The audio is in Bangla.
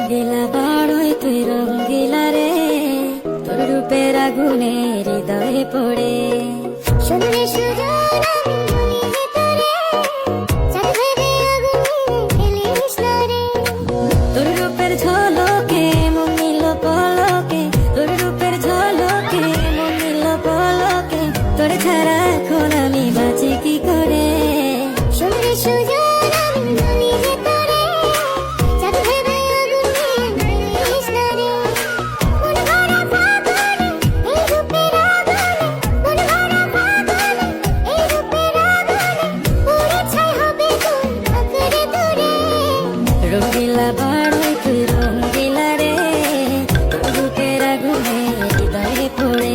রঙ্গিলা বাড়ই তুই রঙ্গিলা রে, তোর রূপের আগুনে হৃদয়ে পড়ে। শুনলে সুজন আমি বলি যে তোরে, চাঁদ ভেবে আগুনে ফেলিস না রে। তোর রূপের ঝলকে মন নিল পলকে, তোর রূপের ঝলকে মন নিল পলকে, তোর ছাড়া এখন আমি বাঁচি কি করে। শুনলে সুজন আমি বলি যে তোরে, চাঁদ ভেবে আগুনে ফেলিস না রে। মন ভরা ফাগুনে এই রূপের আগুনে, মন ভরা ফাগুনে এই রূপের আগুনে, পুড়ে ছাই হবে কোন আঁকড়ে ধরে। রঙ্গিলা বাড়ই তুই রঙ্গিলা রে, তোর রূপের আগুনে হৃদয়ে পড়ে।